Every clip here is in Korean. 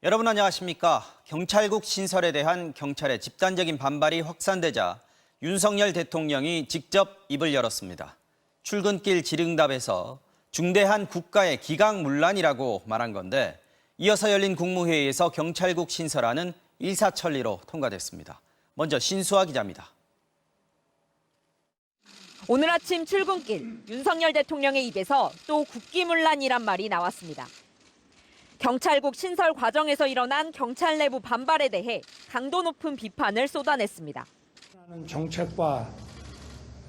여러분 안녕하십니까? 경찰국 신설에 대한 경찰의 집단적인 반발이 확산되자 윤석열 대통령이 직접 입을 열었습니다. 출근길 질응답에서 중대한 국가의 기강문란이라고 말한 건데 이어서 열린 국무회의에서 경찰국 신설안은 일사천리로 통과됐습니다. 먼저 신수아 기자입니다. 오늘 아침 출근길 윤석열 대통령의 입에서 또 국기문란이란 말이 나왔습니다. 경찰국 신설 과정에서 일어난 경찰 내부 반발에 대해 강도 높은 비판을 쏟아냈습니다. 정책과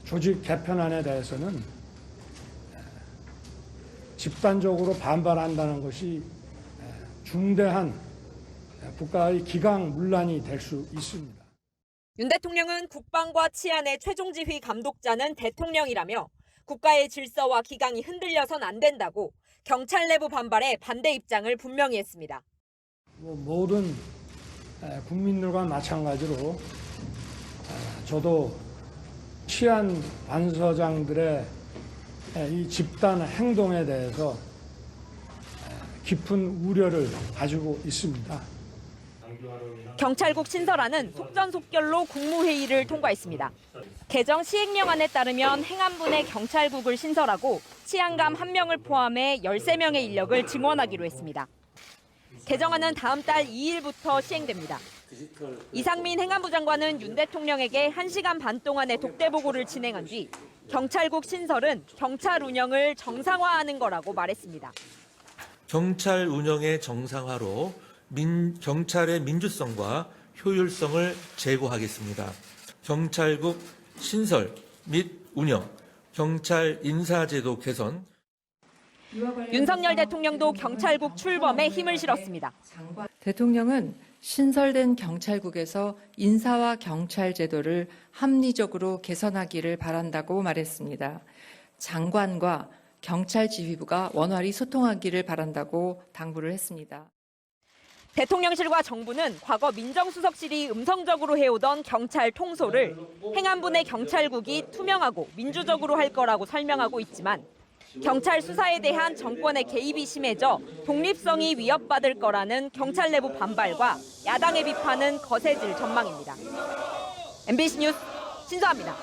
조직 개편안에 대해서는 집단적으로 반발한다는 것이 중대한 국가의 기강문란이 될 수 있습니다. 윤 대통령은 국방과 치안의 최종 지휘 감독자는 대통령이라며 국가의 질서와 기강이 흔들려선 안 된다고 경찰 내부 반발에 반대 입장을 분명히 했습니다. 모든 국민들과 마찬가지로 저도 치안 관서장들의 이 집단 행동에 대해서 깊은 우려를 가지고 있습니다. 경찰국 신설안은 속전속결로 국무회의를 통과했습니다. 개정 시행령안에 따르면 행안부 내 경찰국을 신설하고 치안감 1명을 포함해 13명의 인력을 증원하기로 했습니다. 개정안은 다음 달 2일부터 시행됩니다. 이상민 행안부 장관은 윤 대통령에게 1시간 반 동안의 독대 보고를 진행한 뒤 경찰국 신설은 경찰 운영을 정상화하는 거라고 말했습니다. 경찰 운영의 정상화로 경찰의 민주성과 효율성을 제고하겠습니다. 경찰국 신설 및 운영, 경찰 인사제도 개선. 윤석열 대통령도 경찰국 출범에 힘을 실었습니다. 대통령은 신설된 경찰국에서 인사와 경찰 제도를 합리적으로 개선하기를 바란다고 말했습니다. 장관과 경찰 지휘부가 원활히 소통하기를 바란다고 당부를 했습니다. 대통령실과 정부는 과거 민정수석실이 음성적으로 해오던 경찰 통솔을 행안부 내 경찰국이 투명하고 민주적으로 할 거라고 설명하고 있지만 경찰 수사에 대한 정권의 개입이 심해져 독립성이 위협받을 거라는 경찰 내부 반발과 야당의 비판은 거세질 전망입니다. MBC 뉴스 신수아입니다.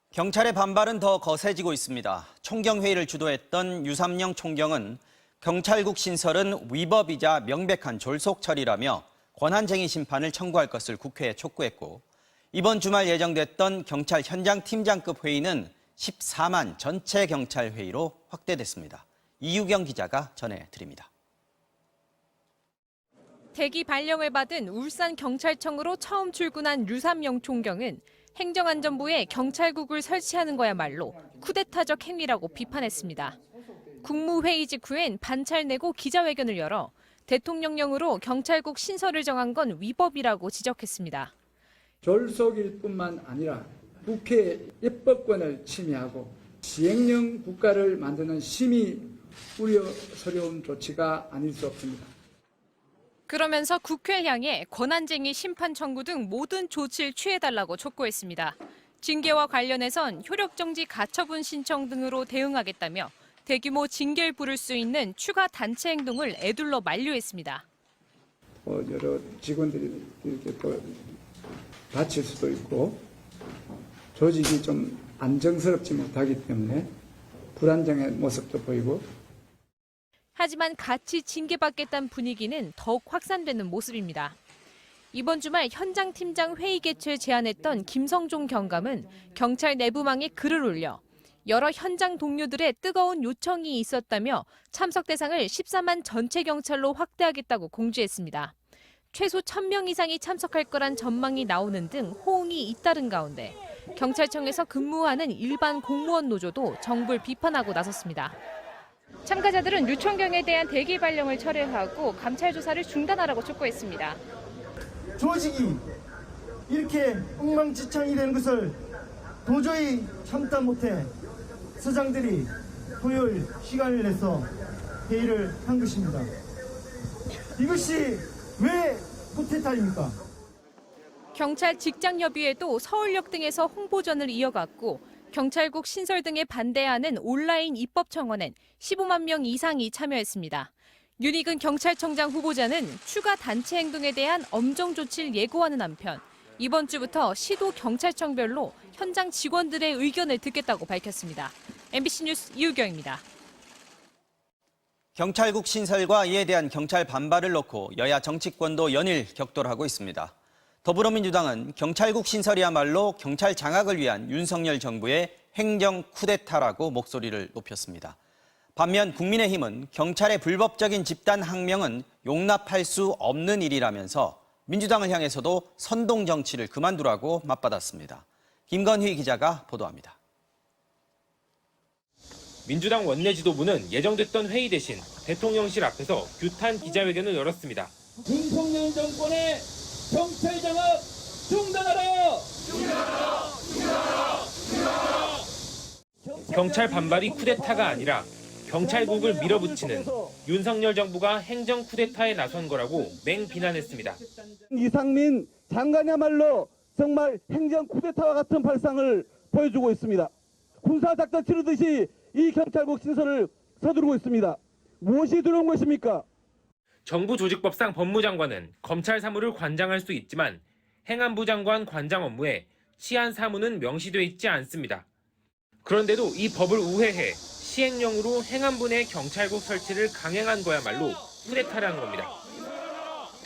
경찰의 반발은 더 거세지고 있습니다. 총경회의를 주도했던 유삼영 총경은 경찰국 신설은 위법이자 명백한 졸속 처리라며 권한쟁의 심판을 청구할 것을 국회에 촉구했고 이번 주말 예정됐던 경찰 현장 팀장급 회의는 14만 전체 경찰 회의로 확대됐습니다. 이유경 기자가 전해드립니다. 대기 발령을 받은 울산경찰청으로 처음 출근한 유삼영 총경은 행정안전부에 경찰국을 설치하는 거야말로 쿠데타적 행위라고 비판했습니다. 국무회의 직후엔 반차를 내고 기자회견을 열어 대통령령으로 경찰국 신설을 정한 건 위법이라고 지적했습니다. 졸속일 뿐만 아니라 국회의 입법권을 침해하고 시행령 국가를 만드는 심히 우려스러운 조치가 아닐 수 없습니다. 그러면서 국회 향해 권한쟁의 심판 청구 등 모든 조치를 취해달라고 촉구했습니다. 징계와 관련해선 효력정지 가처분 신청 등으로 대응하겠다며 대규모 징계를 부를 수 있는 추가 단체 행동을 에둘러 만류했습니다. 여러 직원들이 이렇게 또 다칠 수도 있고 조직이 좀 안정스럽지 못하기 때문에 불안정한 모습도 보이고. 하지만 같이 징계받겠다는 분위기는 더욱 확산되는 모습입니다. 이번 주말 현장팀장 회의 개최를 제안했던 김성종 경감은 경찰 내부망에 글을 올려 여러 현장 동료들의 뜨거운 요청이 있었다며 참석 대상을 14만 전체 경찰로 확대하겠다고 공지했습니다. 최소 1,000명 이상이 참석할 거란 전망이 나오는 등 호응이 잇따른 가운데 경찰청에서 근무하는 일반 공무원 노조도 정부를 비판하고 나섰습니다. 참가자들은 유총경에 대한 대기 발령을 철회하고 감찰 조사를 중단하라고 촉구했습니다. 조직이 이렇게 엉망진창이 되는 것을 도저히 참다 못해 서장들이 토요일 시간을 내서 회의를 한 것입니다. 이것이 왜 쿠데타입니까? 경찰 직장협의회도 서울역 등에서 홍보전을 이어갔고 경찰국 신설 등에 반대하는 온라인 입법 청원엔 15만 명 이상이 참여했습니다. 윤익은 경찰청장 후보자는 추가 단체 행동에 대한 엄정 조치를 예고하는 한편 이번 주부터 시도 경찰청별로 현장 직원들의 의견을 듣겠다고 밝혔습니다. MBC 뉴스 이유경입니다. 경찰국 신설과 이에 대한 경찰 반발을 놓고 여야 정치권도 연일 격돌하고 있습니다. 더불어민주당은 경찰국 신설이야말로 경찰 장악을 위한 윤석열 정부의 행정 쿠데타라고 목소리를 높였습니다. 반면 국민의힘은 경찰의 불법적인 집단 항명은 용납할 수 없는 일이라면서 민주당을 향해서도 선동 정치를 그만두라고 맞받았습니다. 김건희 기자가 보도합니다. 민주당 원내 지도부는 예정됐던 회의 대신 대통령실 앞에서 규탄 기자회견을 열었습니다. 윤석열 정권의 경찰 장악 중단하라! 경찰 반발이 쿠데타가 아니라 경찰국을 밀어붙이는 윤석열 정부가 행정 쿠데타에 나선 거라고 맹비난했습니다. 이상민 장관이야말로 정말 행정 쿠데타와 같은 발상을 보여주고 있습니다. 군사작전 치르듯이 이 경찰국 신설을 서두르고 있습니다. 무엇이 두려운 것입니까? 정부 조직법상 법무장관은 검찰 사무를 관장할 수 있지만 행안부 장관 관장 업무에 치안 사무는 명시돼 있지 않습니다. 그런데도 이 법을 우회해 시행령으로 행안부 내 경찰국 설치를 강행한 거야말로 쿠데타라는 겁니다.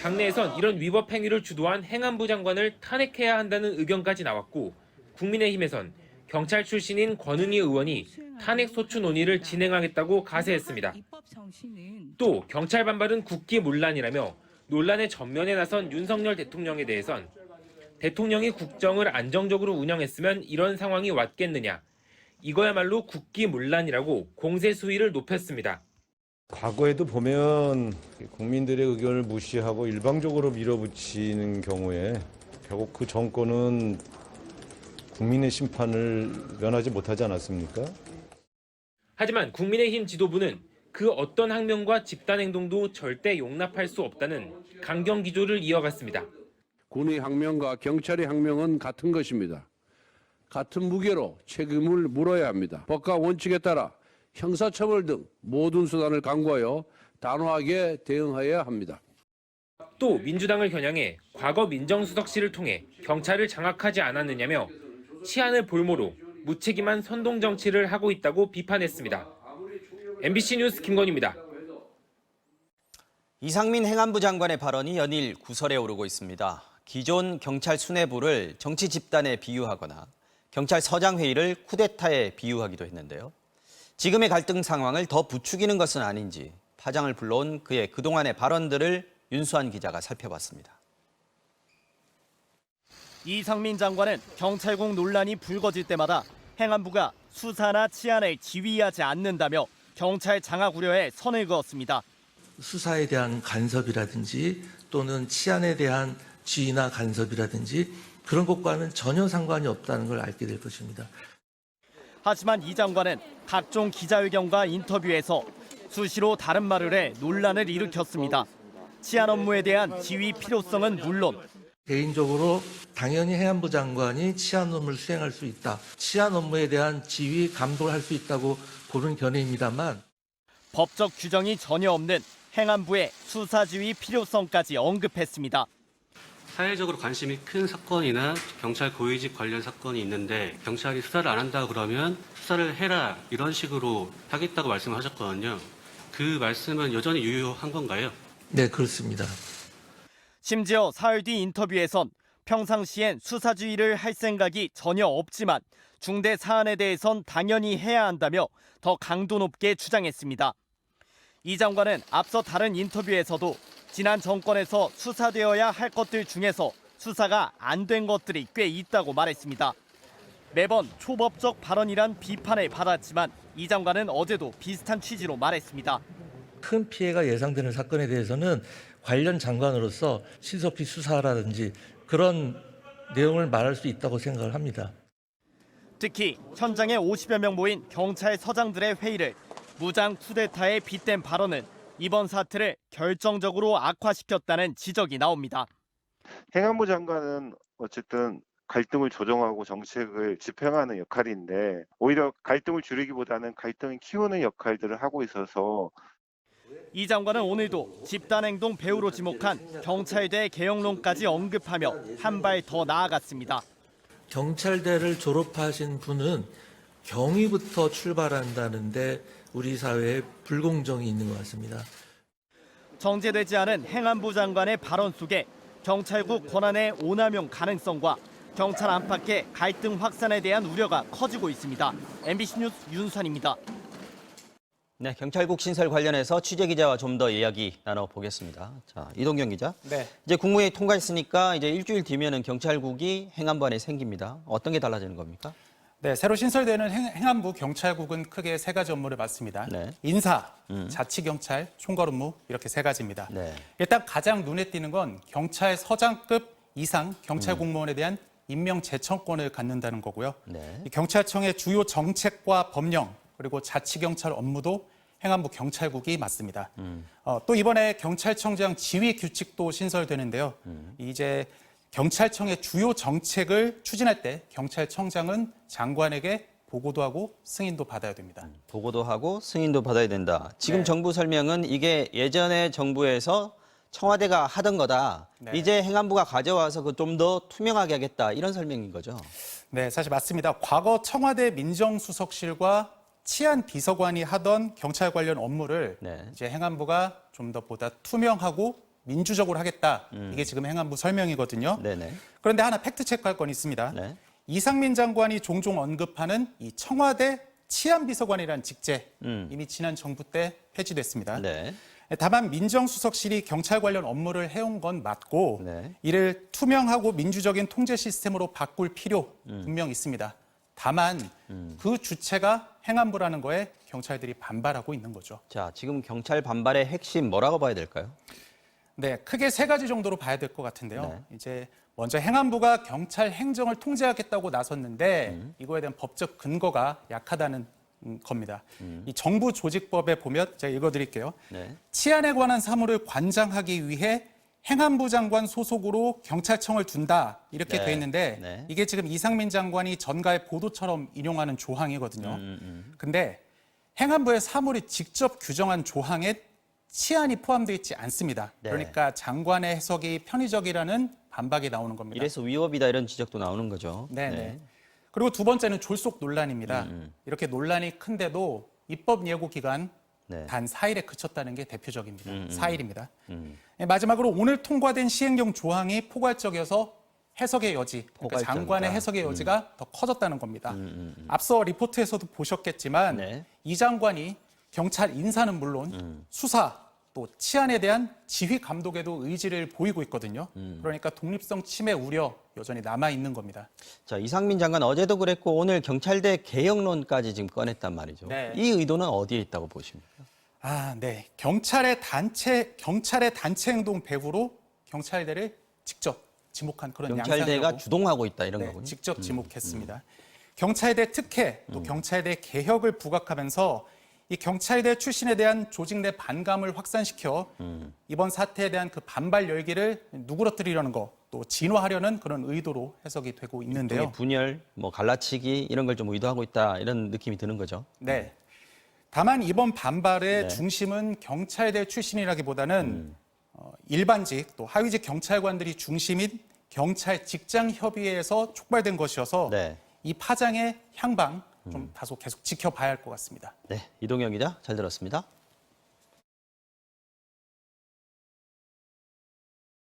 당내에선 이런 위법 행위를 주도한 행안부 장관을 탄핵해야 한다는 의견까지 나왔고 국민의힘에선 경찰 출신인 권은희 의원이 탄핵 소추 논의를 진행하겠다고 가세했습니다. 또 경찰 반발은 국기문란이라며 논란의 전면에 나선 윤석열 대통령에 대해선 대통령이 국정을 안정적으로 운영했으면 이런 상황이 왔겠느냐. 이거야말로 국기문란이라고 공세 수위를 높였습니다. 과거에도 보면 국민들의 의견을 무시하고 일방적으로 밀어붙이는 경우에 결국 그 정권은 국민의 심판을 면하지 못하지 않았습니까? 하지만 국민의힘 지도부는 그 어떤 항명과 집단 행동도 절대 용납할 수 없다는 강경 기조를 이어갔습니다. 군의 항명과 경찰의 항명은 같은 것입니다. 같은 무게로 책임을 물어야 합니다. 법과 원칙에 따라 형사처벌 등 모든 수단을 강구하여 단호하게 대응해야 합니다. 또 민주당을 겨냥해 과거 민정수석실을 통해 경찰을 장악하지 않았느냐며 치안을 볼모로 무책임한 선동 정치를 하고 있다고 비판했습니다. MBC 뉴스 김건희입니다. 이상민 행안부 장관의 발언이 연일 구설에 오르고 있습니다. 기존 경찰 수뇌부를 정치 집단에 비유하거나 경찰서장 회의를 쿠데타에 비유하기도 했는데요. 지금의 갈등 상황을 더 부추기는 것은 아닌지 파장을 불러온 그의 그동안의 발언들을 윤수환 기자가 살펴봤습니다. 이상민 장관은 경찰국 논란이 불거질 때마다 행안부가 수사나 치안을 지휘하지 않는다며 경찰 장악 우려에 선을 그었습니다. 수사에 대한 간섭이라든지 또는 치안에 대한 지휘나 간섭이라든지 그런 것과는 전혀 상관이 없다는 걸 알게 될 것입니다. 하지만 이 장관은 각종 기자회견과 인터뷰에서 수시로 다른 말을 해 논란을 일으켰습니다. 치안 업무에 대한 지휘 필요성은 물론 개인적으로 당연히 행안부 장관이 치안 업무를 수행할 수 있다. 치안 업무에 대한 지휘, 감독을 할 수 있다고 보는 견해입니다만 법적 규정이 전혀 없는 행안부의 수사 지휘 필요성까지 언급했습니다. 사회적으로 관심이 큰 사건이나 경찰 고위직 관련 사건이 있는데 경찰이 수사를 안 한다 그러면 수사를 해라 이런 식으로 하겠다고 말씀을 하셨거든요. 그 말씀은 여전히 유효한 건가요? 네, 그렇습니다. 심지어 사흘 뒤 인터뷰에선 평상시엔 수사 지휘를 할 생각이 전혀 없지만 중대 사안에 대해선 당연히 해야 한다며 더 강도 높게 주장했습니다. 이 장관은 앞서 다른 인터뷰에서도 지난 정권에서 수사되어야 할 것들 중에서 수사가 안 된 것들이 꽤 있다고 말했습니다. 매번 초법적 발언이란 비판을 받았지만 이 장관은 어제도 비슷한 취지로 말했습니다. 큰 피해가 예상되는 사건에 대해서는 관련 장관으로서 신속히 수사라든지 그런 내용을 말할 수 있다고 생각을 합니다. 특히 현장에 50여 명 모인 경찰서장들의 회의를 무장 쿠데타에 빗댄 발언은 이번 사태를 결정적으로 악화시켰다는 지적이 나옵니다. 행안부 장관은 어쨌든 갈등을 조정하고 정책을 집행하는 역할인데 오히려 갈등을 줄이기보다는 갈등을 키우는 역할들을 하고 있어서 이 장관은 오늘도 집단행동 배후로 지목한 경찰대 개혁론까지 언급하며 한 발 더 나아갔습니다. 경찰대를 졸업하신 분은 경위부터 출발한다는데 우리 사회에 불공정이 있는 것 같습니다. 정제되지 않은 행안부 장관의 발언 속에 경찰국 권한의 오남용 가능성과 경찰 안팎의 갈등 확산에 대한 우려가 커지고 있습니다. MBC 뉴스 윤수환입니다. 네, 경찰국 신설 관련해서 취재 기자와 좀 더 이야기 나눠보겠습니다. 자, 이동경 기자. 네. 이제 국무회의 통과했으니까 이제 일주일 뒤면은 경찰국이 행안부 안에 생깁니다. 어떤 게 달라지는 겁니까? 네, 새로 신설되는 행안부 경찰국은 크게 세 가지 업무를 맡습니다. 네. 인사, 자치경찰, 총괄 업무 이렇게 세 가지입니다. 네. 일단 가장 눈에 띄는 건 경찰서장급 이상 경찰 공무원에 대한 임명 제청권을 갖는다는 거고요. 네. 이 경찰청의 주요 정책과 법령 그리고 자치경찰 업무도 행안부 경찰국이 맡습니다. 또 이번에 경찰청장 지휘 규칙도 신설되는데요. 이제 경찰청의 주요 정책을 추진할 때 경찰청장은 장관에게 보고도 하고 승인도 받아야 됩니다. 보고도 하고 승인도 받아야 된다. 지금 네. 정부 설명은 이게 예전에 정부에서 청와대가 하던 거다. 네. 이제 행안부가 가져와서 그 좀 더 투명하게 하겠다. 이런 설명인 거죠. 네, 사실 맞습니다. 과거 청와대 민정수석실과 치안비서관이 하던 경찰 관련 업무를 네. 이제 행안부가 좀 더 보다 투명하고 민주적으로 하겠다. 이게 지금 행안부 설명이거든요. 네네. 그런데 하나 팩트 체크할 건 있습니다. 네. 이상민 장관이 종종 언급하는 이 청와대 치안비서관이라는 직제 이미 지난 정부 때 폐지됐습니다. 네. 다만 민정수석실이 경찰 관련 업무를 해온 건 맞고 네. 이를 투명하고 민주적인 통제 시스템으로 바꿀 필요 분명 있습니다. 다만 그 주체가 행안부라는 거에 경찰들이 반발하고 있는 거죠. 자, 지금 경찰 반발의 핵심 뭐라고 봐야 될까요? 네, 크게 세 가지 정도로 봐야 될 것 같은데요. 이제 먼저 행안부가 경찰 행정을 통제하겠다고 나섰는데 이거에 대한 법적 근거가 약하다는 겁니다. 이 정부 조직법에 보면 제가 읽어드릴게요. 네. 치안에 관한 사무를 관장하기 위해 행안부 장관 소속으로 경찰청을 둔다 이렇게 네. 돼 있는데 네. 이게 지금 이상민 장관이 전가의 보도처럼 인용하는 조항이거든요. 근데 행안부의 사무를 직접 규정한 조항에 치안이 포함되어 있지 않습니다. 네. 그러니까 장관의 해석이 편의적이라는 반박이 나오는 겁니다. 이래서 위법이다 이런 지적도 나오는 거죠. 네. 그리고 두 번째는 졸속 논란입니다. 이렇게 논란이 큰데도 입법 예고 기간 네. 단 4일에 그쳤다는 게 대표적입니다. 4일입니다. 마지막으로 오늘 통과된 시행령 조항이 포괄적이어서 해석의 여지, 그러니까 포괄적이다. 장관의 해석의 여지가 더 커졌다는 겁니다. 앞서 리포트에서도 보셨겠지만 네. 이 장관이 경찰 인사는 물론 수사 또 치안에 대한 지휘 감독에도 의지를 보이고 있거든요. 그러니까 독립성 침해 우려 여전히 남아 있는 겁니다. 자, 이상민 장관 어제도 그랬고 오늘 경찰대 개혁론까지 지금 꺼냈단 말이죠. 네. 이 의도는 어디에 있다고 보십니까? 네. 경찰의 단체 행동 배후로 경찰대를 직접 지목한 그런 경찰대가 양상이라고 주동하고 있다 이런 거군요. 직접 지목했습니다. 경찰대 특혜 또 경찰대 개혁을 부각하면서 이 경찰대 출신에 대한 조직 내 반감을 확산시켜 이번 사태에 대한 그 반발 열기를 누그러뜨리려는 거, 또 진화하려는 그런 의도로 해석이 되고 있는데요. 분열, 뭐 갈라치기 이런 걸 좀 의도하고 있다 이런 느낌이 드는 거죠. 네. 다만 이번 반발의 네. 중심은 경찰대 출신이라기보다는 일반직 또 하위직 경찰관들이 중심인 경찰 직장 협의회에서 촉발된 것이어서 네. 이 파장의 향방 좀 다소 계속 지켜봐야 할 것 같습니다. 네, 이동영 기자 잘 들었습니다.